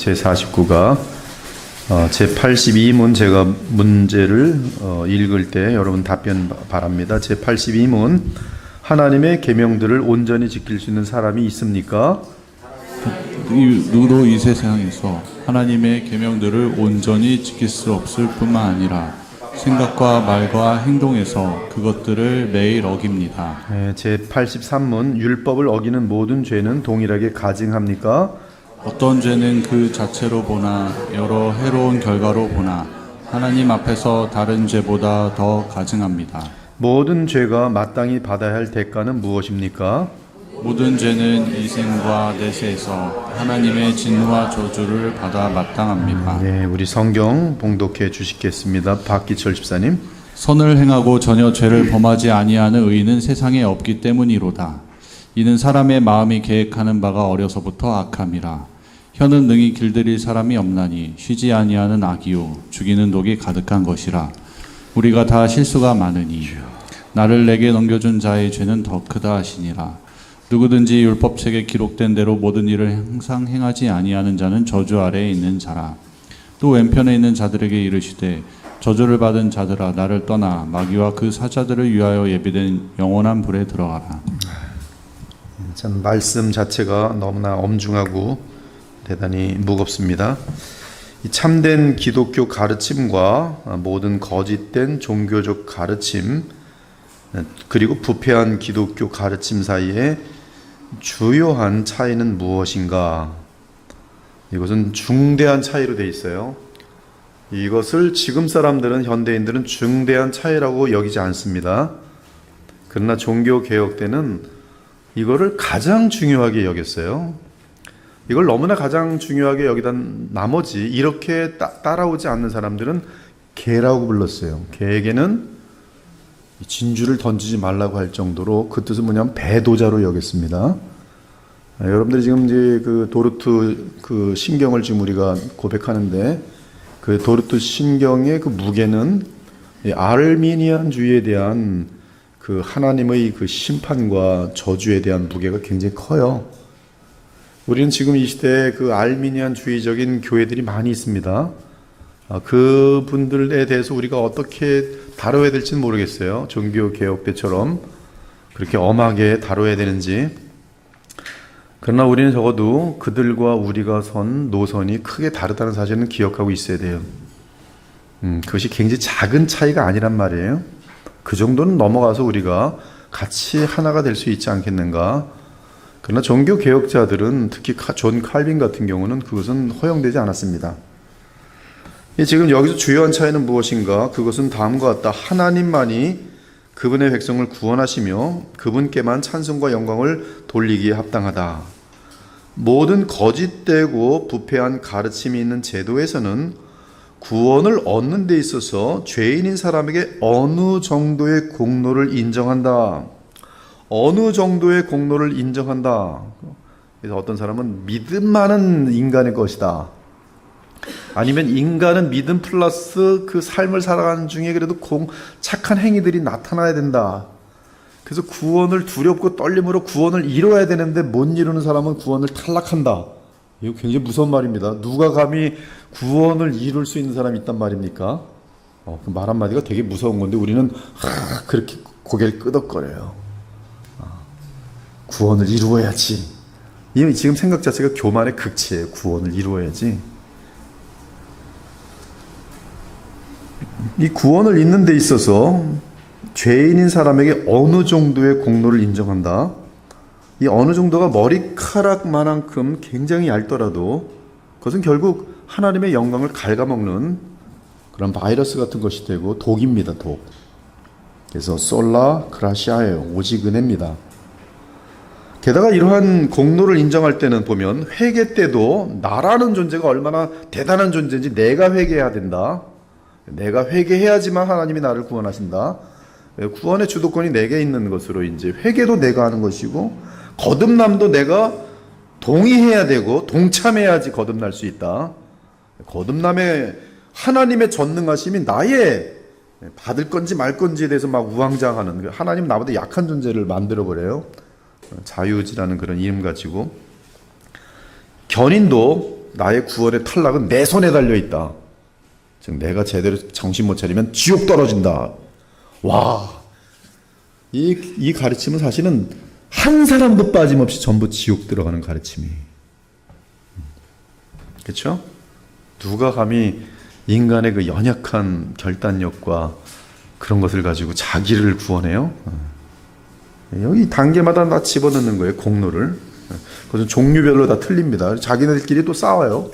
제49가 제82문 제가 문제를 읽을 때 여러분 답변 바랍니다. 제82문 하나님의 계명들을 온전히 지킬 수 있는 사람이 있습니까? 누구도 이 세상에서 하나님의 계명들을 온전히 지킬 수 없을 뿐만 아니라 생각과 말과 행동에서 그것들을 매일 어깁니다. 제83문 율법을 어기는 모든 죄는 동일하게 가증합니까? 어떤 죄는 그 자체로 보나 여러 해로운 결과로 보나 하나님 앞에서 다른 죄보다 더 가증합니다. 모든 죄가 마땅히 받아야 할 대가는 무엇입니까? 모든 죄는 이 생과 내세에서 하나님의 진노와 저주를 받아 마땅합니다. 우리 성경 봉독해 주시겠습니다. 박기철 집사님. 선을 행하고 전혀 죄를 범하지 아니하는 의인은 세상에 없기 때문이로다. 이는 사람의 마음이 계획하는 바가 어려서부터 악함이라. 혀는 능히 길들일 사람이 없나니 쉬지 아니하는 악이요 죽이는 독이 가득한 것이라. 우리가 다 실수가 많으니 나를 내게 넘겨준 자의 죄는 더 크다 하시니라. 누구든지 율법책에 기록된 대로 모든 일을 항상 행하지 아니하는 자는 저주 아래에 있는 자라. 또 왼편에 있는 자들에게 이르시되 저주를 받은 자들아 나를 떠나 마귀와 그 사자들을 위하여 예비된 영원한 불에 들어가라. 참 말씀 자체가 너무나 엄중하고 대단히 무겁습니다. 이 참된 기독교 가르침과 모든 거짓된 종교적 가르침 그리고 부패한 기독교 가르침 사이에 주요한 차이는 무엇인가? 이것은 중대한 차이로 되어 있어요. 이것을 지금 사람들은 현대인들은 중대한 차이라고 여기지 않습니다. 그러나 종교개혁 때는 이거를 가장 중요하게 여겼어요. 이걸 너무나 가장 중요하게 여기다 나머지 이렇게 따라오지 않는 사람들은 개라고 불렀어요. 개에게는 진주를 던지지 말라고 할 정도로 그 뜻은 뭐냐면 배도자로 여겼습니다. 여러분들이 지금 이제 그 도르트 그 신경을 지금 우리가 고백하는데 그 도르트 신경의 그 무게는 아르미니안주의에 대한 그 하나님의 그 심판과 저주에 대한 무게가 굉장히 커요. 우리는 지금 이 시대에 그 알미니안주의적인 교회들이 많이 있습니다. 그분들에 대해서 우리가 어떻게 다뤄야 될지는 모르겠어요. 종교개혁 때처럼 그렇게 엄하게 다뤄야 되는지. 그러나 우리는 적어도 그들과 우리가 선 노선이 크게 다르다는 사실은 기억하고 있어야 돼요. 그것이 굉장히 작은 차이가 아니란 말이에요. 그 정도는 넘어가서 우리가 같이 하나가 될 수 있지 않겠는가. 그러나 종교개혁자들은 특히 존 칼빈 같은 경우는 그것은 허용되지 않았습니다. 지금 여기서 주요한 차이는 무엇인가? 그것은 다음과 같다. 하나님만이 그분의 백성을 구원하시며 그분께만 찬송과 영광을 돌리기에 합당하다. 모든 거짓되고 부패한 가르침이 있는 제도에서는 구원을 얻는 데 있어서 죄인인 사람에게 어느 정도의 공로를 인정한다. 어느 정도의 공로를 인정한다. 그래서 어떤 사람은 믿음 많은 인간의 것이다. 아니면 인간은 믿음 플러스 그 삶을 살아가는 중에 그래도 착한 행위들이 나타나야 된다. 그래서 구원을 두렵고 떨림으로 구원을 이루어야 되는데 못 이루는 사람은 구원을 탈락한다. 이거 굉장히 무서운 말입니다. 누가 감히 구원을 이룰 수 있는 사람이 있단 말입니까? 그 말 한마디가 되게 무서운 건데 우리는 그렇게 고개를 끄덕거려요. 구원을 이루어야지. 지금 생각 자체가 교만의 극치예요. 구원을 이루어야지. 이 구원을 잇는 데 있어서 죄인인 사람에게 어느 정도의 공로를 인정한다. 이 어느 정도가 머리카락만큼 굉장히 얇더라도 그것은 결국 하나님의 영광을 갉아먹는 그런 바이러스 같은 것이 되고 독입니다. 독. 그래서 솔라 그라시아예요. 오직 은혜입니다. 게다가 이러한 공로를 인정할 때는 보면 회개 때도 나라는 존재가 얼마나 대단한 존재인지 내가 회개해야 된다. 내가 회개해야지만 하나님이 나를 구원하신다. 구원의 주도권이 내게 있는 것으로 이제 회개도 내가 하는 것이고 거듭남도 내가 동의해야 되고 동참해야지 거듭날 수 있다. 거듭남의 하나님의 전능하심이 나의 받을 건지 말 건지에 대해서 막 우왕좌왕하는 하나님 나보다 약한 존재를 만들어버려요. 자유지라는 그런 이름 가지고 견인도 나의 구원의 탈락은 내 손에 달려 있다. 즉 내가 제대로 정신 못 차리면 지옥 떨어진다. 와, 이 가르침은 사실은 한 사람도 빠짐없이 전부 지옥 들어가는 가르침이. 그렇죠? 누가 감히 인간의 그 연약한 결단력과 그런 것을 가지고 자기를 구원해요? 여기 단계마다 다 집어넣는 거예요, 공로를. 그것은 종류별로 다 틀립니다. 자기네들끼리 또 싸워요.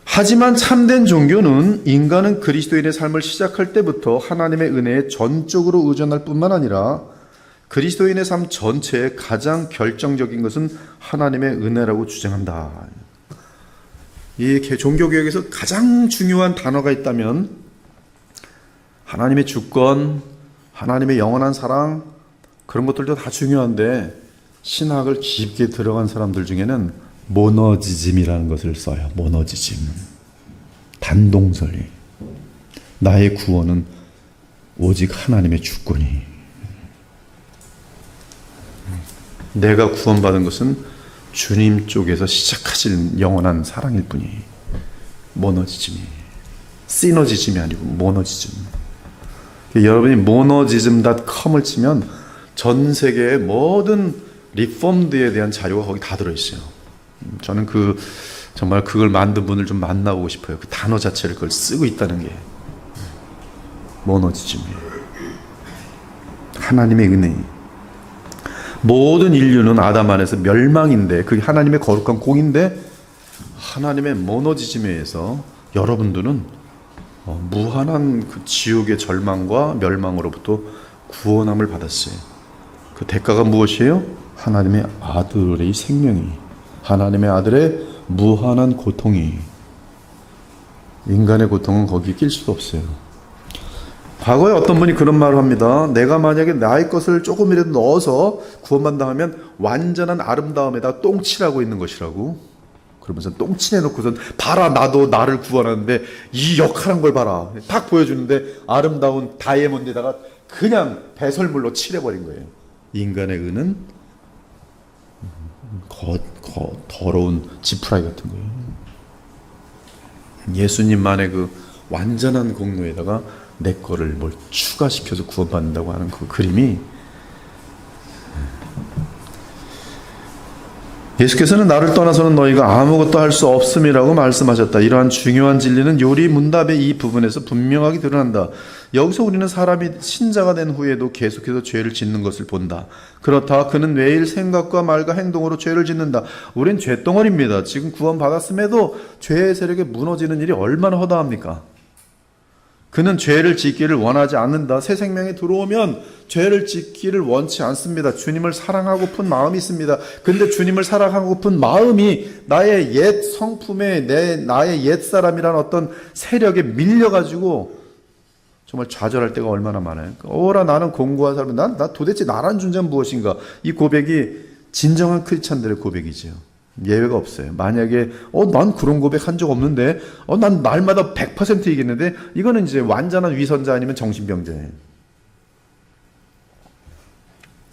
하지만 참된 종교는 인간은 그리스도인의 삶을 시작할 때부터 하나님의 은혜에 전적으로 의존할 뿐만 아니라 그리스도인의 삶 전체에 가장 결정적인 것은 하나님의 은혜라고 주장한다. 이 종교개혁에서 가장 중요한 단어가 있다면 하나님의 주권, 하나님의 영원한 사랑, 그런 것들도 다 중요한데 신학을 깊게 들어간 사람들 중에는 모너지즘이라는 것을 써요. 모너지즘. 단동설이. 나의 구원은 오직 하나님의 주권이. 내가 구원받은 것은 주님 쪽에서 시작하신 영원한 사랑일 뿐이. 모너지즘이. 시너지즘이 아니고 모너지즘. 여러분이 monogism.com을 치면 전 세계의 모든 리폼드에 대한 자료가 거기 다 들어있어요. 저는 정말 그걸 만든 분을 좀 만나보고 싶어요. 그 단어 자체를 그걸 쓰고 있다는 게. 모노지즘이에요. 하나님의 은혜. 모든 인류는 아담 안에서 멸망인데 그게 하나님의 거룩한 공인데 하나님의 모노지즘에 의해서 여러분들은 무한한 그 지옥의 절망과 멸망으로부터 구원함을 받았어요. 그 대가가 무엇이에요? 하나님의 아들의 생명이, 하나님의 아들의 무한한 고통이. 인간의 고통은 거기에 낄 수도 없어요. 과거에 어떤 분이 그런 말을 합니다. 내가 만약에 나의 것을 조금이라도 넣어서 구원받는다 하면 완전한 아름다움에다 똥칠하고 있는 것이라고. 그러면서 똥칠해놓고선 봐라, 나도 나를 구원하는데 이 역할한 걸 봐라. 딱 보여주는데 아름다운 다이아몬드에다가 그냥 배설물로 칠해버린 거예요. 인간의 은은 더러운 지푸라기 같은 거예요. 예수님만의 그 완전한 공로에다가 내 거를 뭘 추가시켜서 구원받는다고 하는 그 그림이, 예수께서는 나를 떠나서는 너희가 아무것도 할 수 없음이라고 말씀하셨다. 이러한 중요한 진리는 요리 문답의 이 부분에서 분명하게 드러난다. 여기서 우리는 사람이 신자가 된 후에도 계속해서 죄를 짓는 것을 본다. 그렇다. 그는 매일 생각과 말과 행동으로 죄를 짓는다. 우린 죄덩어리입니다. 지금 구원받았음에도 죄의 세력에 무너지는 일이 얼마나 허다합니까? 그는 죄를 짓기를 원하지 않는다. 새 생명에 들어오면 죄를 짓기를 원치 않습니다. 주님을 사랑하고픈 마음이 있습니다. 근데 주님을 사랑하고픈 마음이 나의 옛 성품에 나의 옛 사람이란 어떤 세력에 밀려가지고 정말 좌절할 때가 얼마나 많아요. 오라, 나는 공고한 사람, 나 도대체 나란 존재는 무엇인가? 이 고백이 진정한 크리스찬들의 고백이죠. 예외가 없어요. 만약에 난 그런 고백 한 적 없는데 난 날마다 100% 이기는데, 이거는 이제 완전한 위선자 아니면 정신병자예요.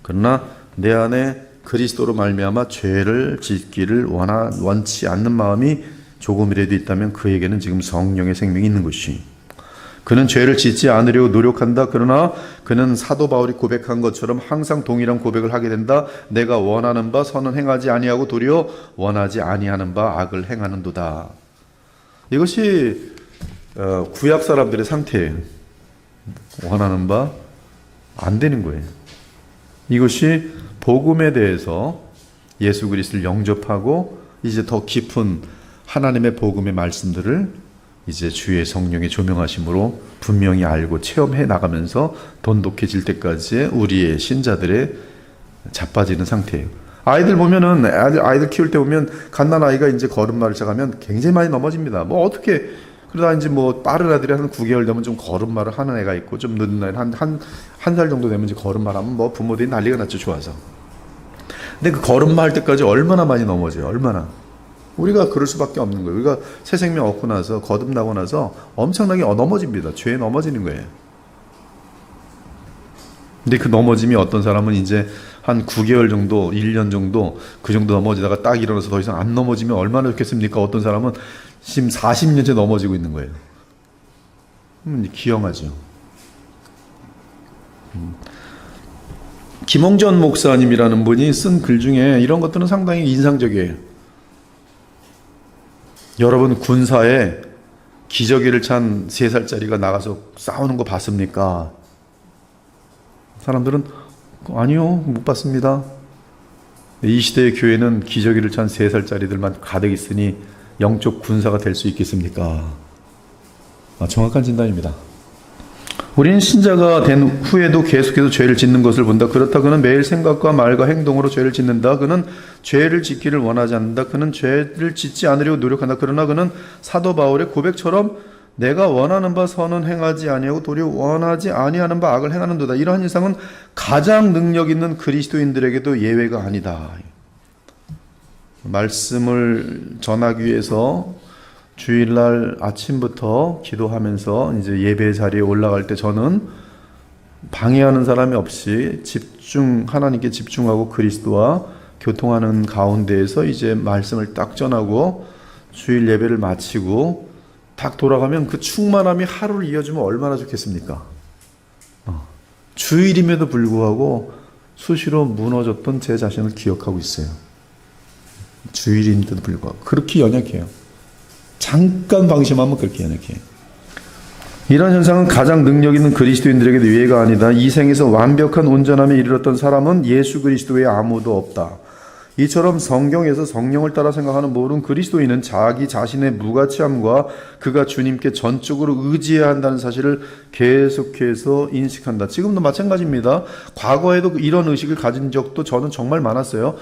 그러나 내 안에 그리스도로 말미암아 죄를 짓기를 원치 않는 마음이 조금이라도 있다면 그에게는 지금 성령의 생명이 있는 것이. 그는 죄를 짓지 않으려고 노력한다. 그러나 그는 사도 바울이 고백한 것처럼 항상 동일한 고백을 하게 된다. 내가 원하는 바 선은 행하지 아니하고 도리어 원하지 아니하는 바 악을 행하는도다. 이것이 구약 사람들의 상태예요. 원하는 바 안 되는 거예요. 이것이 복음에 대해서 예수 그리스도를 영접하고 이제 더 깊은 하나님의 복음의 말씀들을 이제 주의 성령의 조명하심으로 분명히 알고 체험해 나가면서 돈독해질 때까지 우리의 신자들의 자빠지는 상태예요. 아이들 보면은, 아이들 키울 때 보면 갓난아이가 이제 걸음마를 시작하면 굉장히 많이 넘어집니다. 뭐 어떻게, 그러다 이제 뭐 빠른 아들이 한 9개월 되면 좀 걸음마를 하는 애가 있고, 좀 늦은 아이 한 살 정도 되면 이제 걸음마를 하면 뭐 부모들이 난리가 났죠, 좋아서. 근데 그 걸음마 할 때까지 얼마나 많이 넘어져요, 얼마나. 우리가 그럴 수밖에 없는 거예요. 우리가 새 생명 얻고 나서, 거듭나고 나서 엄청나게 넘어집니다. 죄에 넘어지는 거예요. 근데 그 넘어짐이 어떤 사람은 이제 한 9개월 정도, 1년 정도 그 정도 넘어지다가 딱 일어나서 더 이상 안 넘어지면 얼마나 좋겠습니까? 어떤 사람은 지금 40년째 넘어지고 있는 거예요. 기형하죠. 김홍전 목사님이라는 분이 쓴 글 중에 이런 것들은 상당히 인상적이에요. 여러분 군사에 기저귀를 찬 3살짜리가 나가서 싸우는 거 봤습니까? 사람들은 아니요, 못 봤습니다. 이 시대의 교회는 기저귀를 찬 3살짜리들만 가득 있으니 영적 군사가 될 수 있겠습니까? 정확한 진단입니다. 우리는 신자가 된 후에도 계속해서 죄를 짓는 것을 본다. 그렇다 그는 매일 생각과 말과 행동으로 죄를 짓는다. 그는 죄를 짓기를 원하지 않는다. 그는 죄를 짓지 않으려고 노력한다. 그러나 그는 사도 바울의 고백처럼 내가 원하는 바 선은 행하지 아니하고 도리어 원하지 아니하는 바 악을 행하는도다. 이러한 일상은 가장 능력 있는 그리스도인들에게도 예외가 아니다. 말씀을 전하기 위해서 주일날 아침부터 기도하면서 이제 예배 자리에 올라갈 때 저는 방해하는 사람이 없이 하나님께 집중하고 그리스도와 교통하는 가운데에서 이제 말씀을 딱 전하고 주일 예배를 마치고 딱 돌아가면 그 충만함이 하루를 이어주면 얼마나 좋겠습니까? 주일임에도 불구하고 수시로 무너졌던 제 자신을 기억하고 있어요. 주일임에도 불구하고 그렇게 연약해요. 잠깐 방심하면 그렇게 연약해요. 이런 현상은 가장 능력 있는 그리스도인들에게도 예외가 아니다. 이 생에서 완벽한 온전함에 이르렀던 사람은 예수 그리스도 외에 아무도 없다. 이처럼 성경에서 성령을 따라 생각하는 모든 그리스도인은 자기 자신의 무가치함과 그가 주님께 전적으로 의지해야 한다는 사실을 계속해서 인식한다. 지금도 마찬가지입니다. 과거에도 이런 의식을 가진 적도 저는 정말 많았어요.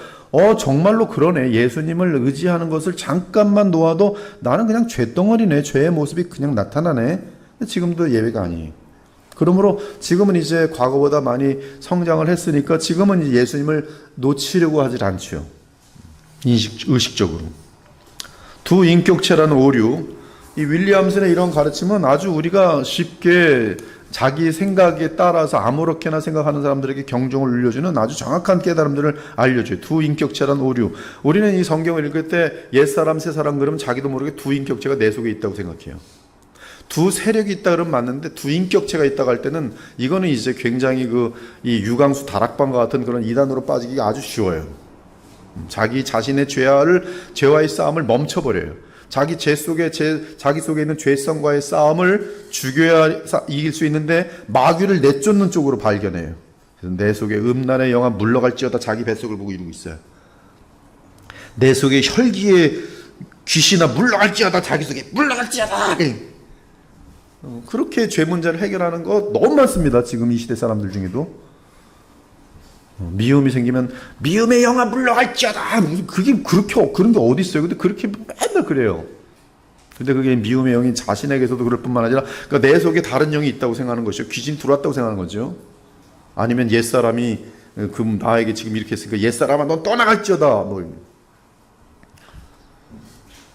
정말로 그러네. 예수님을 의지하는 것을 잠깐만 놓아도 나는 그냥 죄덩어리네. 죄의 모습이 그냥 나타나네. 지금도 예외가 아니에요. 그러므로 지금은 이제 과거보다 많이 성장을 했으니까 지금은 이제 예수님을 놓치려고 하질 않죠. 의식적으로. 두 인격체라는 오류. 이 윌리엄슨의 이런 가르침은 아주 우리가 쉽게 자기 생각에 따라서 아무렇게나 생각하는 사람들에게 경종을 울려주는 아주 정확한 깨달음들을 알려줘요. 두 인격체라는 오류. 우리는 이 성경을 읽을 때 옛사람, 새사람 그러면 자기도 모르게 두 인격체가 내 속에 있다고 생각해요. 두 세력이 있다 그러면 맞는데 두 인격체가 있다고 할 때는 이거는 이제 굉장히 이 유광수 다락방과 같은 그런 이단으로 빠지기가 아주 쉬워요. 자기 자신의 죄와의 싸움을 멈춰버려요. 자기 속에 있는 죄성과의 싸움을 죽여야 이길 수 있는데 마귀를 내쫓는 쪽으로 발견해요. 그래서 내 속에 음란의 영아 물러갈지어다 자기 뱃속을 보고 이루고 있어요. 내 속에 혈기의 귀신아 물러갈지어다 자기 속에 물러갈지어다. 그렇게 죄 문제를 해결하는 거 너무 많습니다. 지금 이 시대 사람들 중에도. 미움이 생기면 미움의 영아 물러갈지어다. 그게 그런 게 어디 있어요? 근데 그렇게 맨날 그래요. 근데 그게 미움의 영이 자신에게서도 그럴 뿐만 아니라 그러니까 내 속에 다른 영이 있다고 생각하는 것이죠. 귀신 들어왔다고 생각하는 거죠. 아니면 옛사람이 나에게 지금 이렇게 했으니까 옛사람아 넌 떠나갈지어다.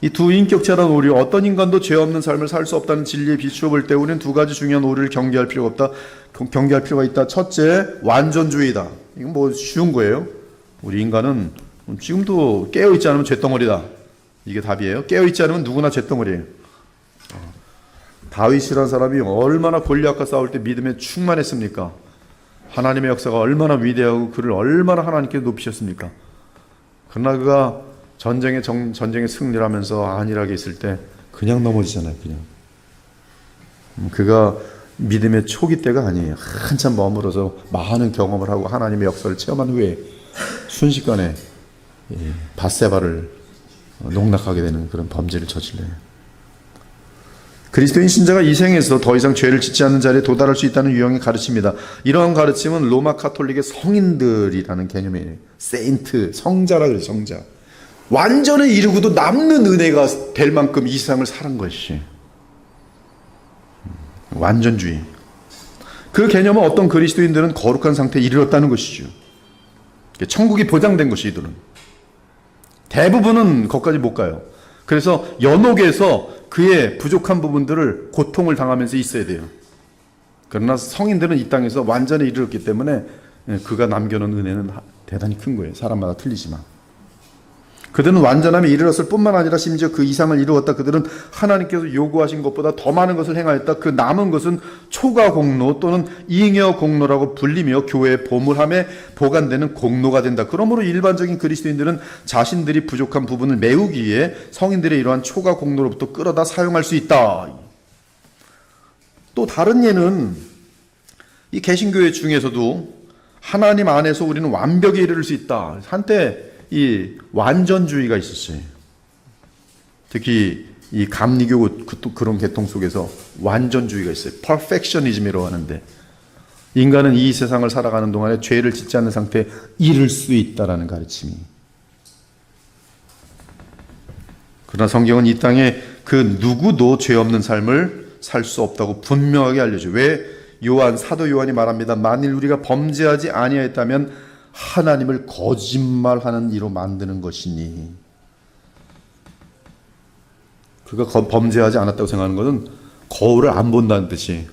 이 두 인격체라는 오류, 어떤 인간도 죄 없는 삶을 살 수 없다는 진리에 비추어 볼 때 우리는 두 가지 중요한 오류를 경계할 필요가 있다. 첫째, 완전주의다. 이건 뭐 쉬운 거예요. 우리 인간은 지금도 깨어있지 않으면 죄덩어리다. 이게 답이에요. 깨어있지 않으면 누구나 죄덩어리예요. 다윗이라는 사람이 얼마나 골리앗과 싸울 때 믿음에 충만했습니까? 하나님의 역사가 얼마나 위대하고 그를 얼마나 하나님께 높이셨습니까? 그러나 그가 전쟁에 승리를 하면서 안일하게 있을 때 그냥 넘어지잖아요. 그냥. 그가 믿음의 초기 때가 아니에요. 한참 머물어서 많은 경험을 하고 하나님의 역사를 체험한 후에 순식간에 밧세바를 농락하게 되는 그런 범죄를 저질러요. 그리스도인 신자가 이 생에서 더 이상 죄를 짓지 않는 자리에 도달할 수 있다는 유형의 가르침입니다. 이러한 가르침은 로마 카톨릭의 성인들이라는 개념이에요. 세인트, 성자라 그래요. 성자. 완전히 이루고도 남는 은혜가 될 만큼 이 세상을 사는 것이 완전주의. 그 개념은 어떤 그리스도인들은 거룩한 상태에 이르렀다는 것이죠. 천국이 보장된 것이 이들은. 대부분은 거기까지 못 가요. 그래서 연옥에서 그의 부족한 부분들을 고통을 당하면서 있어야 돼요. 그러나 성인들은 이 땅에서 완전히 이르렀기 때문에 그가 남겨놓은 은혜는 대단히 큰 거예요. 사람마다 틀리지만. 그들은 완전함에 이르렀을 뿐만 아니라 심지어 그 이상을 이루었다. 그들은 하나님께서 요구하신 것보다 더 많은 것을 행하였다. 그 남은 것은 초과 공로 또는 잉여 공로라고 불리며 교회의 보물함에 보관되는 공로가 된다. 그러므로 일반적인 그리스도인들은 자신들이 부족한 부분을 메우기 위해 성인들의 이러한 초과 공로로부터 끌어다 사용할 수 있다. 또 다른 예는 이 개신교회 중에서도 하나님 안에서 우리는 완벽에 이르를 수 있다. 한때 이 완전주의가 있었어요. 특히 이 감리교 그런 계통 속에서 완전주의가 있어요. 퍼펙셔니즘이라고 하는데 인간은 이 세상을 살아가는 동안에 죄를 짓지 않는 상태에 이를 수 있다라는 가르침이. 그러나 성경은 이 땅에 그 누구도 죄 없는 삶을 살 수 없다고 분명하게 알려줘요. 왜? 사도 요한이 말합니다. 만일 우리가 범죄하지 아니하였다면 하나님을 거짓말하는 이로 만드는 것이니. 그가 범죄하지 않았다고 생각하는 것은 거울을 안 본다는 뜻이.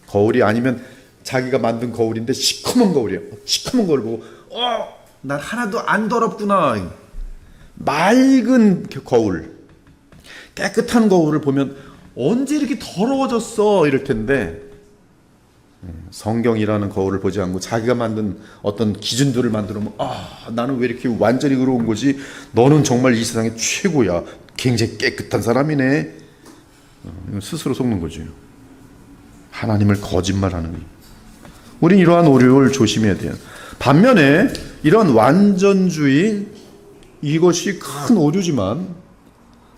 거울이 아니면 자기가 만든 거울인데 시커먼 거울이에요. 시커먼 거울 보고 난 하나도 안 더럽구나. 맑은 거울, 깨끗한 거울을 보면 언제 이렇게 더러워졌어 이럴 텐데, 성경이라는 거울을 보지 않고 자기가 만든 어떤 기준들을 만들어 놓으면 나는 왜 이렇게 완전히 그러운 거지? 너는 정말 이 세상에 최고야. 굉장히 깨끗한 사람이네. 스스로 속는 거죠. 하나님을 거짓말하는 거예요. 우린 이러한 오류를 조심해야 돼요. 반면에 이런 완전주의, 이것이 큰 오류지만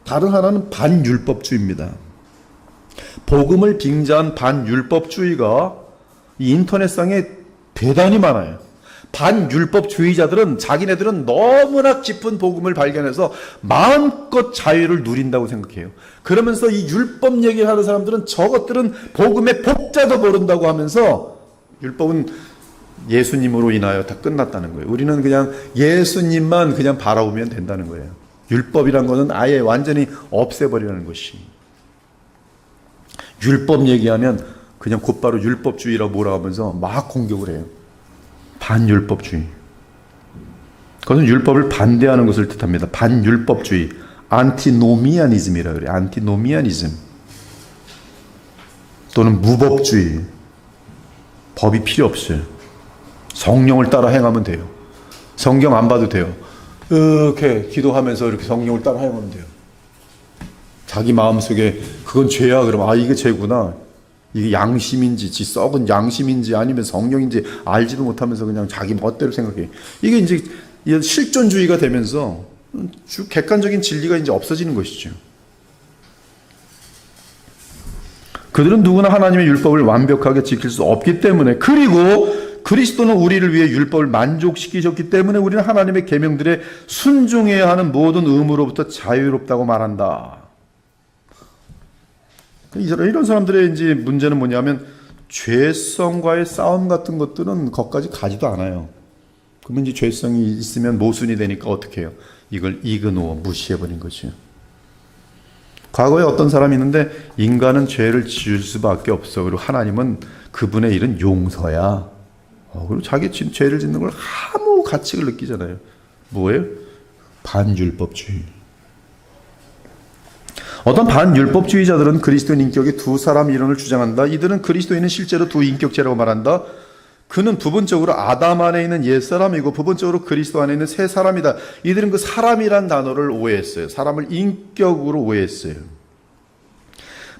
다른 하나는 반율법주의입니다. 복음을 빙자한 반율법주의가 이 인터넷상에 대단히 많아요. 반율법주의자들은 자기네들은 너무나 깊은 복음을 발견해서 마음껏 자유를 누린다고 생각해요. 그러면서 이 율법 얘기를 하는 사람들은 저것들은 복음의 복자도 모른다고 하면서 율법은 예수님으로 인하여 다 끝났다는 거예요. 우리는 그냥 예수님만 그냥 바라보면 된다는 거예요. 율법이란 것은 아예 완전히 없애버리라는 것이. 율법 얘기하면 그냥 곧바로 율법주의라고 뭐라 하면서 막 공격을 해요. 반율법주의. 그것은 율법을 반대하는 것을 뜻합니다. 반율법주의. 안티노미아니즘이라 그래요. 안티노미아니즘. 또는 무법주의. 법이 필요 없어요. 성령을 따라 행하면 돼요. 성경 안 봐도 돼요. 이렇게 기도하면서 이렇게 성령을 따라 행하면 돼요. 자기 마음속에 그건 죄야 그러면 이게 죄구나. 이게 양심인지 지 썩은 양심인지 아니면 성령인지 알지도 못하면서 그냥 자기 멋대로 생각해. 이게 이제 실존주의가 되면서 객관적인 진리가 이제 없어지는 것이죠. 그들은 누구나 하나님의 율법을 완벽하게 지킬 수 없기 때문에, 그리고 그리스도는 우리를 위해 율법을 만족시키셨기 때문에 우리는 하나님의 계명들에 순종해야 하는 모든 의무로부터 자유롭다고 말한다. 이런 사람들의 이제 문제는 뭐냐면 죄성과의 싸움 같은 것들은 거기까지 가지도 않아요. 그러면 이제 죄성이 있으면 모순이 되니까 어떻게 해요? 이걸 이그노어, 무시해버린 거죠. 과거에 어떤 사람이 있는데 인간은 죄를 지을 수밖에 없어. 그리고 하나님은 그분의 일은 용서야. 그리고 자기 죄를 짓는 걸 아무 가치를 느끼잖아요. 뭐예요? 반율법주의. 어떤 반율법주의자들은 그리스도인 인격의 두 사람 이론을 주장한다. 이들은 그리스도인은 실제로 두 인격체라고 말한다. 그는 부분적으로 아담 안에 있는 옛사람이고 부분적으로 그리스도 안에 있는 새 사람이다. 이들은 그 사람이란 단어를 오해했어요. 사람을 인격으로 오해했어요.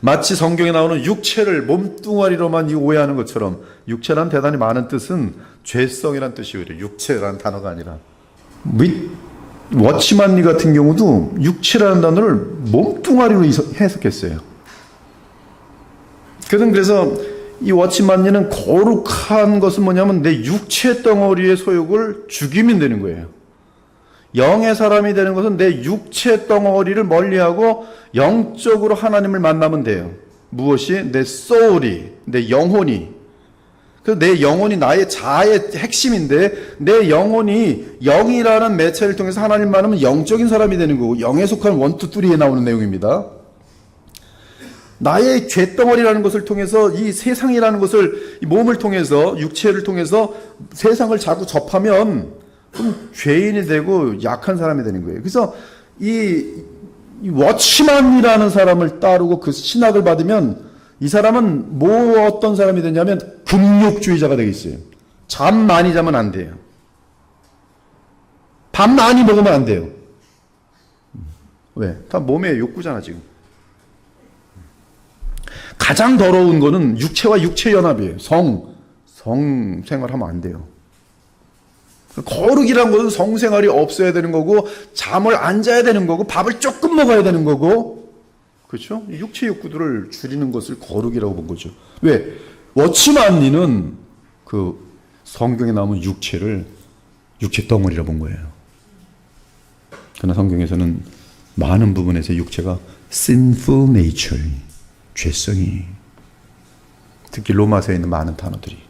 마치 성경에 나오는 육체를 몸뚱아리로만 오해하는 것처럼, 육체란 대단히 많은 뜻은 죄성이란 뜻이에요. 육체라는 단어가 아니라. 워치만리 같은 경우도 육체라는 단어를 몸뚱아리로 해석했어요. 그래서 이 워치만리는 거룩한 것은 뭐냐면 내 육체 덩어리의 소욕을 죽이면 되는 거예요. 영의 사람이 되는 것은 내 육체 덩어리를 멀리하고 영적으로 하나님을 만나면 돼요. 무엇이? 내 소울이, 내 영혼이. 그래서 내 영혼이 나의 자아의 핵심인데, 내 영혼이 영이라는 매체를 통해서 하나님 만나면 영적인 사람이 되는 거고, 영에 속한 1, 2, 3에 나오는 내용입니다. 나의 죄덩어리라는 것을 통해서 이 세상이라는 것을 이 몸을 통해서 육체를 통해서 세상을 자꾸 접하면 그럼 죄인이 되고 약한 사람이 되는 거예요. 그래서 이 워치만이라는 사람을 따르고 그 신학을 받으면 이 사람은 뭐 어떤 사람이 되냐면 금욕주의자가 되겠어요. 잠 많이 자면 안 돼요. 밥 많이 먹으면 안 돼요. 왜? 다 몸의 욕구잖아 지금. 가장 더러운 거는 육체와 육체 연합이에요. 성생활하면 안 돼요. 거룩이라는 것은 성생활이 없어야 되는 거고, 잠을 안 자야 되는 거고, 밥을 조금 먹어야 되는 거고, 그렇죠? 육체 욕구들을 줄이는 것을 거룩이라고 본 거죠. 왜? 워치만리는 그 성경에 나오는 육체 덩어리라고 본 거예요. 그러나 성경에서는 많은 부분에서 육체가 sinful nature, 죄성이, 특히 로마서에 있는 많은 단어들이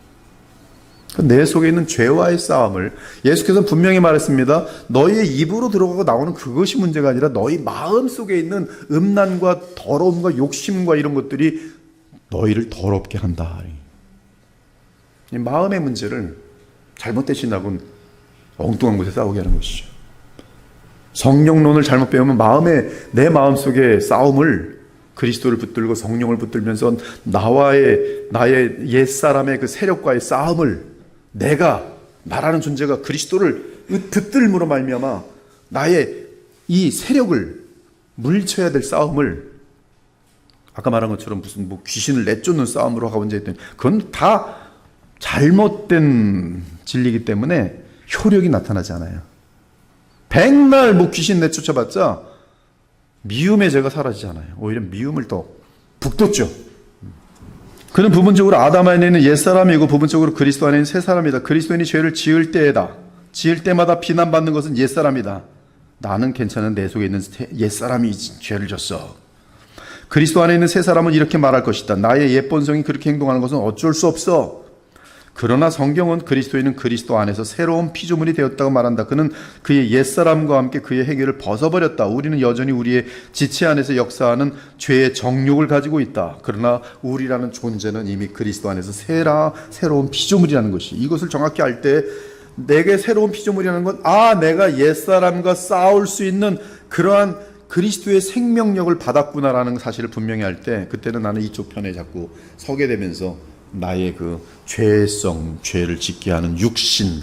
내 속에 있는 죄와의 싸움을 예수께서는 분명히 말했습니다. 너희의 입으로 들어가고 나오는 그것이 문제가 아니라 너희 마음 속에 있는 음란과 더러움과 욕심과 이런 것들이 너희를 더럽게 한다. 이 마음의 문제를 잘못된 신학은 엉뚱한 곳에 싸우게 하는 것이죠. 성령론을 잘못 배우면 내 마음 속의 싸움을 그리스도를 붙들고 성령을 붙들면서 나의 옛사람의 그 세력과의 싸움을 나라는 존재가 그리스도를 붙들므로 말미암아 나의 이 세력을 물리쳐야 될 싸움을 아까 말한 것처럼 무슨 귀신을 내쫓는 싸움으로 가본 적이 있더니 그건 다 잘못된 진리이기 때문에 효력이 나타나지 않아요. 백날 귀신 내쫓아봤자 미움의 죄가 사라지지 않아요. 오히려 미움을 더 북돋죠. 그는 부분적으로 아담 안에 있는 옛사람이고 부분적으로 그리스도 안에 있는 새사람이다. 그리스도인이 죄를 지을 때마다 비난받는 것은 옛사람이다. 나는 괜찮은 내 속에 있는 옛사람이 죄를 졌어. 그리스도 안에 있는 새사람은 이렇게 말할 것이다. 나의 옛 본성이 그렇게 행동하는 것은 어쩔 수 없어. 그러나 성경은 그리스도인은 그리스도 안에서 새로운 피조물이 되었다고 말한다. 그는 그의 옛사람과 함께 그의 행위를 벗어버렸다. 우리는 여전히 우리의 지체 안에서 역사하는 죄의 정욕을 가지고 있다. 그러나 우리라는 존재는 이미 그리스도 안에서 새로운 피조물이라는 것이, 이것을 정확히 알 때 내게 새로운 피조물이라는 건 내가 옛사람과 싸울 수 있는 그러한 그리스도의 생명력을 받았구나라는 사실을 분명히 할 때, 그때는 나는 이쪽 편에 자꾸 서게 되면서 나의 그 죄를 짓게 하는 육체,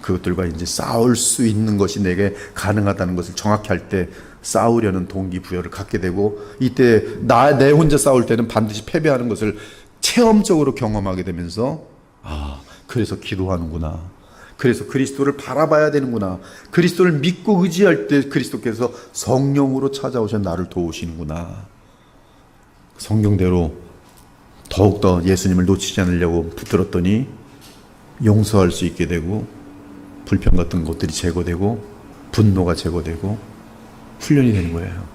그것들과 이제 싸울 수 있는 것이 내게 가능하다는 것을 정확히 할 때 싸우려는 동기부여를 갖게 되고, 이때 내 혼자 싸울 때는 반드시 패배하는 것을 체험적으로 경험하게 되면서 그래서 기도하는구나, 그래서 그리스도를 바라봐야 되는구나, 그리스도를 믿고 의지할 때 그리스도께서 성령으로 찾아오셔 나를 도우시는구나, 성경대로 더욱더 예수님을 놓치지 않으려고 붙들었더니 용서할 수 있게 되고, 불평 같은 것들이 제거되고, 분노가 제거되고 훈련이 되는 거예요.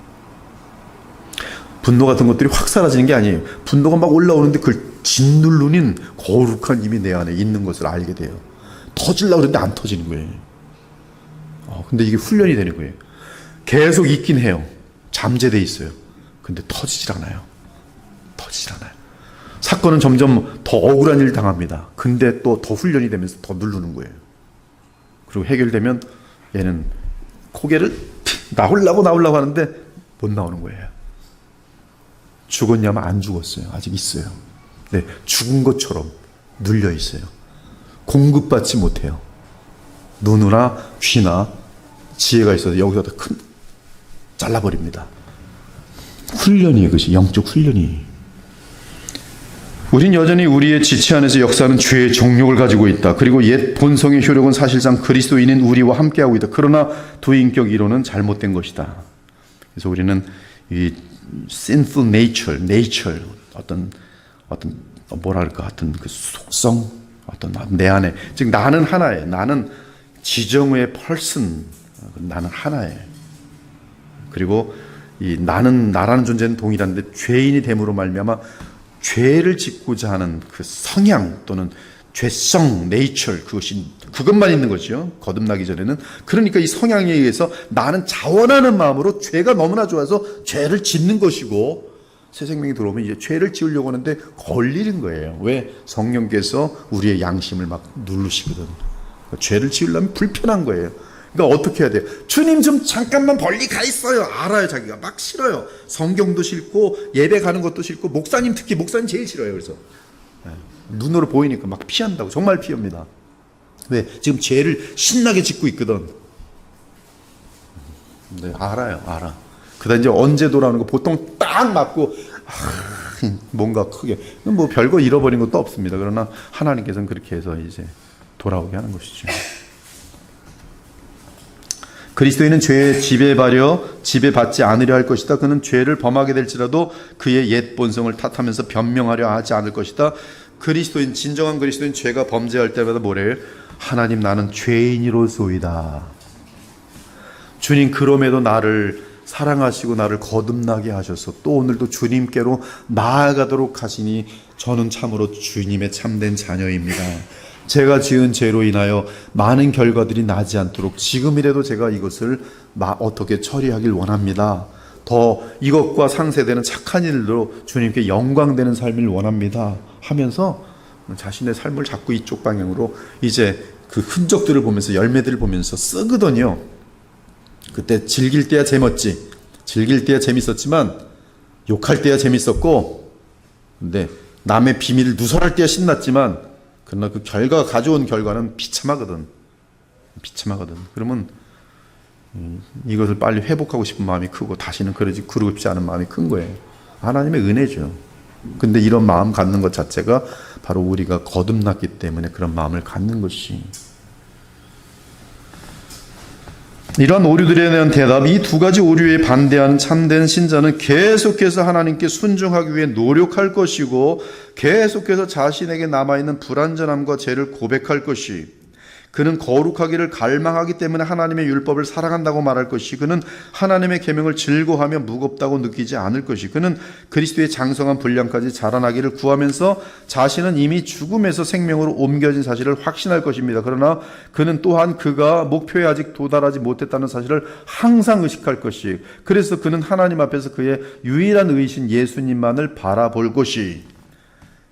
분노 같은 것들이 확 사라지는 게 아니에요. 분노가 막 올라오는데 그걸 짓누르는 거룩한 힘이 내 안에 있는 것을 알게 돼요. 터지려고 그러는데 안 터지는 거예요. 근데 이게 훈련이 되는 거예요. 계속 있긴 해요. 잠재돼 있어요. 근데 터지질 않아요. 사건은 점점 더 억울한 일을 당합니다. 근데 또 더 훈련이 되면서 더 누르는 거예요. 그리고 해결되면 얘는 고개를 나오려고 하는데 못 나오는 거예요. 죽었냐면 안 죽었어요. 아직 있어요. 네, 죽은 것처럼 눌려 있어요. 공급받지 못해요. 눈이나 귀나 지혜가 있어서 여기서 더 잘라버립니다. 훈련이에요. 그것이 영적 훈련이. 우린 여전히 우리의 지체 안에서 역사하는 죄의 정욕을 가지고 있다. 그리고 옛 본성의 효력은 사실상 그리스도인인 우리와 함께하고 있다. 그러나 두 인격 이론은 잘못된 것이다. 그래서 우리는 이 sinful nature, 어떤 뭐랄까, 어떤 그 속성, 어떤 내 안에, 즉 나는 하나예요. 나는 지정의 person, 나는 하나예요. 그리고 이 나라는 존재는 동일한데 죄인이 됨으로 말미암아 죄를 짓고자 하는 그 성향 또는 죄성, 네이처, 그것만 있는 거죠. 거듭나기 전에는. 그러니까 이 성향에 의해서 나는 자원하는 마음으로 죄가 너무나 좋아서 죄를 짓는 것이고, 새 생명이 들어오면 이제 죄를 지으려고 하는데 걸리는 거예요. 왜? 성령께서 우리의 양심을 막 누르시거든. 죄를 지으려면 불편한 거예요. 그러니까 어떻게 해야 돼요? 주님 좀 잠깐만 멀리 가 있어요. 알아요. 자기가 막 싫어요. 성경도 싫고 예배 가는 것도 싫고, 목사님 특히 목사님 제일 싫어요. 그래서 눈으로 보이니까 막 피한다고. 정말 피합니다. 왜? 지금 죄를 신나게 짓고 있거든. 네, 알아요. 알아. 그다음 이제 언제 돌아오는 거 보통 딱 맞고 뭔가 크게 뭐 별거 잃어버린 것도 없습니다. 그러나 하나님께서는 그렇게 해서 이제 돌아오게 하는 것이죠. 그리스도인은 죄에 지배받지 않으려 할 것이다. 그는 죄를 범하게 될지라도 그의 옛 본성을 탓하면서 변명하려 하지 않을 것이다. 그리스도인, 진정한 그리스도인 죄가 범죄할 때마다 뭐래요? 하나님, 나는 죄인이로소이다. 주님, 그럼에도 나를 사랑하시고 나를 거듭나게 하셔서 또 오늘도 주님께로 나아가도록 하시니 저는 참으로 주님의 참된 자녀입니다. 제가 지은 죄로 인하여 많은 결과들이 나지 않도록 지금이라도 제가 이것을 어떻게 처리하길 원합니다. 더 이것과 상쇄되는 착한 일로 주님께 영광되는 삶을 원합니다 하면서 자신의 삶을 자꾸 이쪽 방향으로 이제 그 흔적들을 보면서, 열매들을 보면서 쓰거든요. 그때 즐길 때야 재밌지, 즐길 때야 재밌었지만 욕할 때야 재밌었고, 근데 남의 비밀을 누설할 때야 신났지만, 그러나 그 가져온 결과는 비참하거든. 그러면 이것을 빨리 회복하고 싶은 마음이 크고 다시는 그러고 싶지 않은 마음이 큰 거예요. 하나님의 은혜죠. 근데 이런 마음 갖는 것 자체가 바로 우리가 거듭났기 때문에 그런 마음을 갖는 것이. 이러한 오류들에 대한 대답, 이 두 가지 오류에 반대하는 참된 신자는 계속해서 하나님께 순종하기 위해 노력할 것이고, 계속해서 자신에게 남아있는 불완전함과 죄를 고백할 것이, 그는 거룩하기를 갈망하기 때문에 하나님의 율법을 사랑한다고 말할 것이, 그는 하나님의 계명을 즐거워하며 무겁다고 느끼지 않을 것이, 그는 그리스도의 장성한 분량까지 자라나기를 구하면서 자신은 이미 죽음에서 생명으로 옮겨진 사실을 확신할 것입니다. 그러나 그는 또한 그가 목표에 아직 도달하지 못했다는 사실을 항상 의식할 것이, 그래서 그는 하나님 앞에서 그의 유일한 의신 예수님만을 바라볼 것이.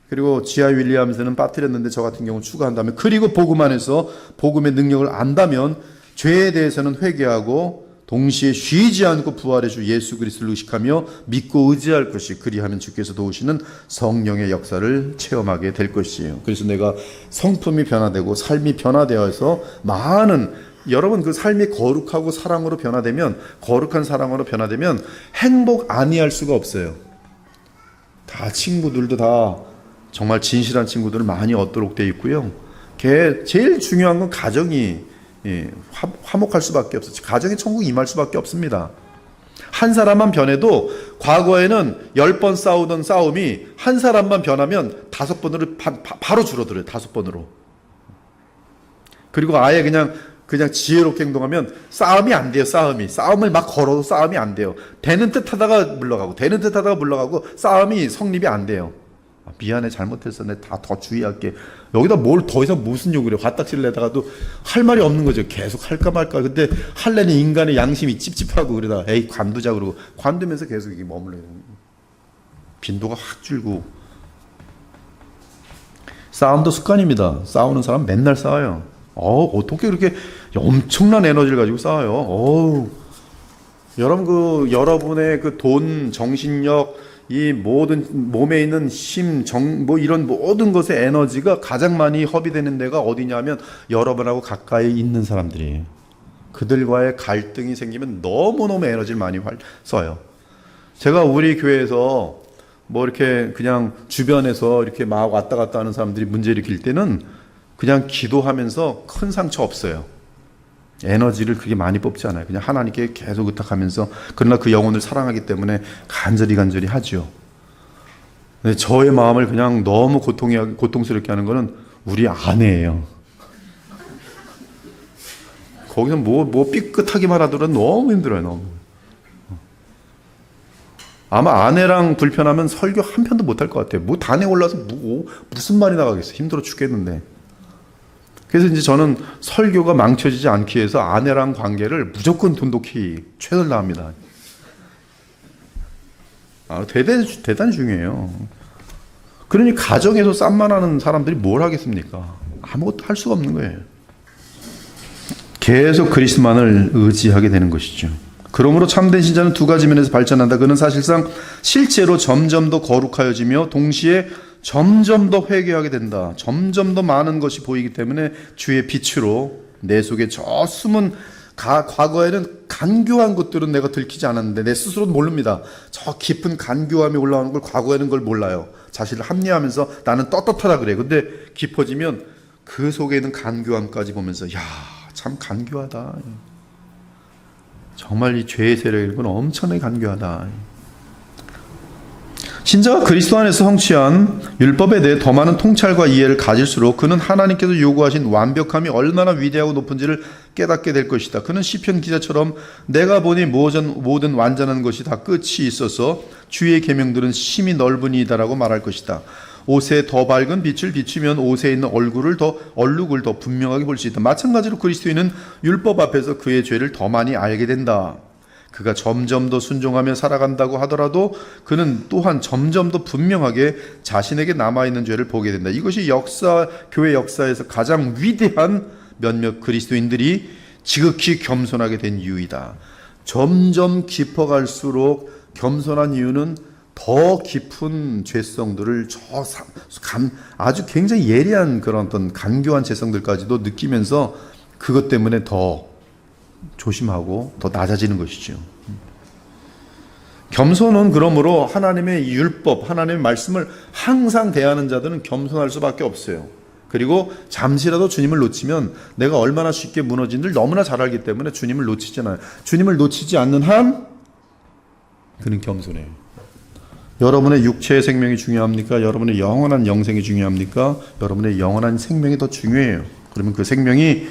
그리고 지하 윌리엄스는 빠뜨렸는데 저 같은 경우 추가한다면, 그리고 복음 안에서 복음의 능력을 안다면 죄에 대해서는 회개하고 동시에 쉬지 않고 부활의 주 예수 그리스도를 의식하며 믿고 의지할 것이, 그리하면 주께서 도우시는 성령의 역사를 체험하게 될 것이에요. 그래서 내가 성품이 변화되고 삶이 변화되어서 많은, 여러분 그 삶이 거룩하고 사랑으로 변화되면, 거룩한 사랑으로 변화되면 행복 아니할 수가 없어요. 다 친구들도 다 정말 진실한 친구들을 많이 얻도록 돼 있고요. 제일 중요한 건 가정이 화목할 수밖에 없어요. 가정의 천국이 임할 수밖에 없습니다. 한 사람만 변해도 과거에는 10번 싸우던 싸움이 한 사람만 변하면 5번으로 바로 줄어들어요. 5번으로. 그리고 아예 그냥 지혜롭게 행동하면 싸움이 안 돼요. 싸움을 막 걸어도 싸움이 안 돼요. 되는 듯 하다가 물러가고 싸움이 성립이 안 돼요. 미안해, 잘못했어, 내가 더 주의할게. 여기다 뭘 더 이상 무슨 욕을 해. 화딱지를 내다가도 할 말이 없는 거죠. 계속 할까 말까. 근데 할래는 인간의 양심이 찝찝하고 그러다 에이 관두자 그러고 관두면서 계속 이게 머물러요. 빈도가 확 줄고. 싸움도 습관입니다. 싸우는 사람 맨날 싸워요. 어떻게 그렇게 엄청난 에너지를 가지고 싸워요. 여러분 여러분의 그 돈, 정신력, 이 모든 몸에 있는 힘, 이런 모든 것의 에너지가 가장 많이 허비되는 데가 어디냐면 여러분하고 가까이 있는 사람들이에요. 그들과의 갈등이 생기면 너무너무 에너지를 많이 써요. 제가 우리 교회에서 이렇게 그냥 주변에서 이렇게 막 왔다 갔다 하는 사람들이 문제 일으킬 때는 그냥 기도하면서 큰 상처 없어요. 에너지를 그렇게 많이 뽑지 않아요. 그냥 하나님께 계속 의탁하면서, 그러나 그 영혼을 사랑하기 때문에 간절히 하죠. 근데 저의 마음을 그냥 너무 고통스럽게 하는 거는 우리 아내예요. 거기서 뭐 삐끗하기만 하더라도 너무 힘들어요. 너무. 아마 아내랑 불편하면 설교 한 편도 못 할 것 같아요. 단에 올라서 무슨 말이 나가겠어. 힘들어 죽겠는데. 그래서 이제 저는 설교가 망쳐지지 않기 위해서 아내랑 관계를 무조건 돈독히 최선을 다합니다. 대단히 중요해요. 그러니 가정에서 쌈만하는 사람들이 뭘 하겠습니까? 아무것도 할 수가 없는 거예요. 계속 그리스도만을 의지하게 되는 것이죠. 그러므로 참된 신자는 두 가지 면에서 발전한다. 그는 사실상 실제로 점점 더 거룩하여지며 동시에 점점 더 회개하게 된다. 점점 더 많은 것이 보이기 때문에 주의 빛으로 내 속에 저 숨은 과거에는 간교한 것들은 내가 들키지 않았는데 내 스스로도 모릅니다. 저 깊은 간교함이 올라오는 걸 과거에는 그걸 몰라요. 자신을 합리화하면서 나는 떳떳하다 그래. 근데 깊어지면 그 속에 있는 간교함까지 보면서 야, 참 간교하다. 정말 이 죄의 세력은 엄청나게 간교하다. 신자가 그리스도 안에서 성취한 율법에 대해 더 많은 통찰과 이해를 가질수록 그는 하나님께서 요구하신 완벽함이 얼마나 위대하고 높은지를 깨닫게 될 것이다. 그는 시편 기자처럼 내가 보니 모든 완전한 것이 다 끝이 있어서 주의 계명들은 심히 넓으니이다라고 말할 것이다. 옷에 더 밝은 빛을 비추면 옷에 있는 얼룩을 더 분명하게 볼 수 있다. 마찬가지로 그리스도인은 율법 앞에서 그의 죄를 더 많이 알게 된다. 그가 점점 더 순종하며 살아간다고 하더라도 그는 또한 점점 더 분명하게 자신에게 남아있는 죄를 보게 된다. 이것이 교회 역사에서 가장 위대한 몇몇 그리스도인들이 지극히 겸손하게 된 이유이다. 점점 깊어갈수록 겸손한 이유는 더 깊은 죄성들을 아주 굉장히 예리한 그런 어떤 간교한 죄성들까지도 느끼면서 그것 때문에 더 조심하고 더 낮아지는 것이죠. 겸손은 그러므로 하나님의 율법, 하나님의 말씀을 항상 대하는 자들은 겸손할 수밖에 없어요. 그리고 잠시라도 주님을 놓치면 내가 얼마나 쉽게 무너진지를 너무나 잘 알기 때문에 주님을 놓치잖아요. 주님을 놓치지 않는 한 그는 겸손해요. 여러분의 육체의 생명이 중요합니까? 여러분의 영원한 영생이 중요합니까? 여러분의 영원한 생명이 더 중요해요. 그러면 그 생명이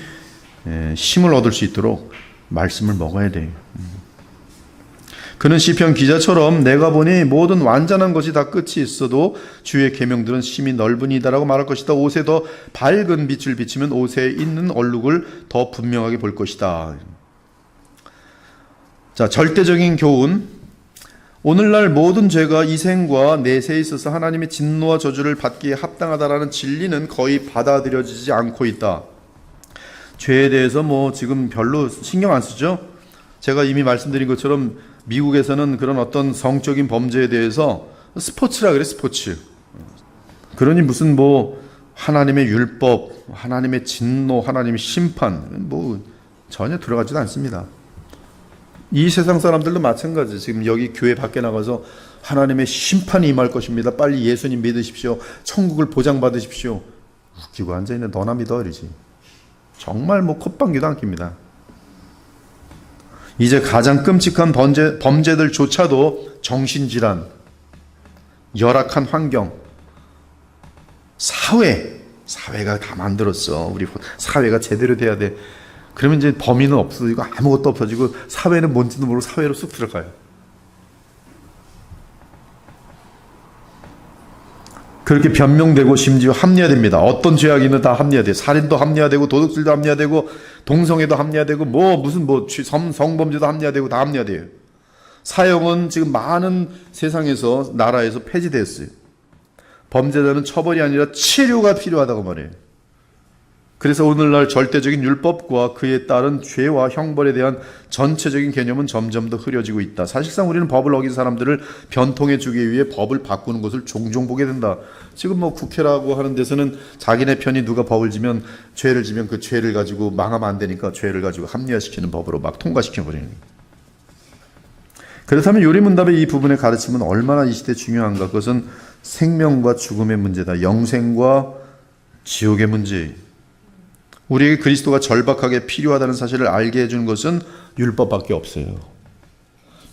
힘을 얻을 수 있도록 말씀을 먹어야 돼요. 그는 시편 기자처럼 내가 보니 모든 완전한 것이 다 끝이 있어도 주의 계명들은 심히 넓으니다라고 말할 것이다. 옷에 더 밝은 빛을 비치면 옷에 있는 얼룩을 더 분명하게 볼 것이다. 자, 절대적인 교훈. 오늘날 모든 죄가 이생과 내세에 있어서 하나님의 진노와 저주를 받기에 합당하다라는 진리는 거의 받아들여지지 않고 있다. 죄에 대해서 지금 별로 신경 안 쓰죠. 제가 이미 말씀드린 것처럼 미국에서는 그런 어떤 성적인 범죄에 대해서 스포츠라 그래, 스포츠. 그러니 무슨 하나님의 율법, 하나님의 진노, 하나님의 심판 전혀 들어가지도 않습니다. 이 세상 사람들도 마찬가지. 지금 여기 교회 밖에 나가서 하나님의 심판이 임할 것입니다. 빨리 예수님 믿으십시오. 천국을 보장받으십시오. 웃기고 앉아있는 너나 믿어 이러지. 정말 콧방귀도 안 낍니다. 이제 가장 끔찍한 범죄들조차도 정신질환, 열악한 환경, 사회가 다 만들었어. 우리 사회가 제대로 돼야 돼. 그러면 이제 범인은 없어지고 아무것도 없어지고 사회는 뭔지도 모르고 사회로 쑥 들어가요. 그렇게 변명되고 심지어 합리화됩니다. 어떤 죄악이든 다 합리화돼요. 살인도 합리화되고 도둑질도 합리화되고 동성애도 합리화되고 성범죄도 합리화되고 다 합리화돼요. 사형은 지금 많은 세상에서 나라에서 폐지됐어요. 범죄자는 처벌이 아니라 치료가 필요하다고 말해요. 그래서 오늘날 절대적인 율법과 그에 따른 죄와 형벌에 대한 전체적인 개념은 점점 더 흐려지고 있다. 사실상 우리는 법을 어긴 사람들을 변통해 주기 위해 법을 바꾸는 것을 종종 보게 된다. 지금 국회라고 하는 데서는 자기네 편이 누가 법을 지면 죄를 지면 그 죄를 가지고 망하면 안 되니까 죄를 가지고 합리화시키는 법으로 막 통과시켜 버리는 거예요. 그렇다면 요리문답의 이 부분의 가르침은 얼마나 이 시대에 중요한가? 그것은 생명과 죽음의 문제다. 영생과 지옥의 문제. 우리에게 그리스도가 절박하게 필요하다는 사실을 알게 해주는 것은 율법밖에 없어요.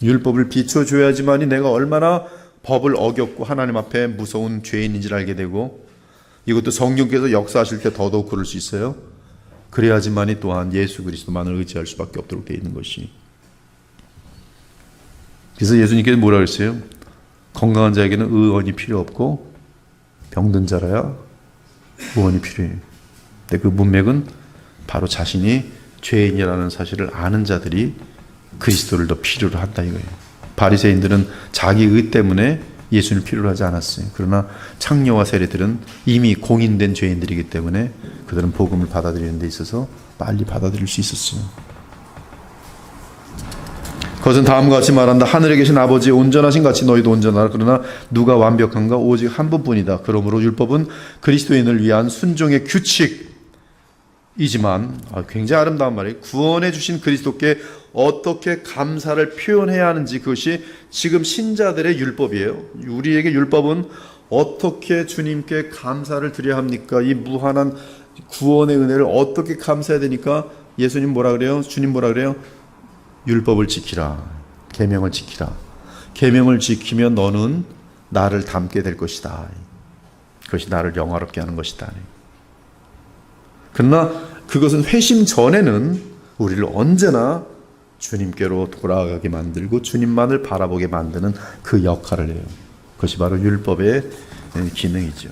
율법을 비춰줘야지만이 내가 얼마나 법을 어겼고 하나님 앞에 무서운 죄인인지를 알게 되고, 이것도 성령께서 역사하실 때 더더욱 그럴 수 있어요. 그래야지만이 또한 예수 그리스도만을 의지할 수밖에 없도록 되어 있는 것이. 그래서 예수님께서 뭐라 그랬어요? 건강한 자에게는 의원이 필요 없고 병든 자라야 의원이 필요해요. 근데 그 문맥은 바로 자신이 죄인이라는 사실을 아는 자들이 그리스도를 더 필요로 한다 이거예요. 바리새인들은 자기 의 때문에 예수를 필요로 하지 않았어요. 그러나 창녀와 세리들은 이미 공인된 죄인들이기 때문에 그들은 복음을 받아들이는 데 있어서 빨리 받아들일 수 있었어요. 그것은 다음과 같이 말한다. 하늘에 계신 아버지 온전하신 같이 너희도 온전하라. 그러나 누가 완벽한가? 오직 한 분뿐이다. 그러므로 율법은 그리스도인을 위한 순종의 규칙이지만 굉장히 아름다운 말이에요. 구원해 주신 그리스도께 어떻게 감사를 표현해야 하는지 그것이 지금 신자들의 율법이에요. 우리에게 율법은 어떻게 주님께 감사를 드려야 합니까? 이 무한한 구원의 은혜를 어떻게 감사해야 되니까 예수님 뭐라 그래요? 주님 뭐라 그래요? 율법을 지키라. 계명을 지키라. 계명을 지키면 너는 나를 닮게 될 것이다. 그것이 나를 영화롭게 하는 것이다. 그러나 그것은 회심 전에는 우리를 언제나 주님께로 돌아가게 만들고 주님만을 바라보게 만드는 그 역할을 해요. 그것이 바로 율법의 기능이죠.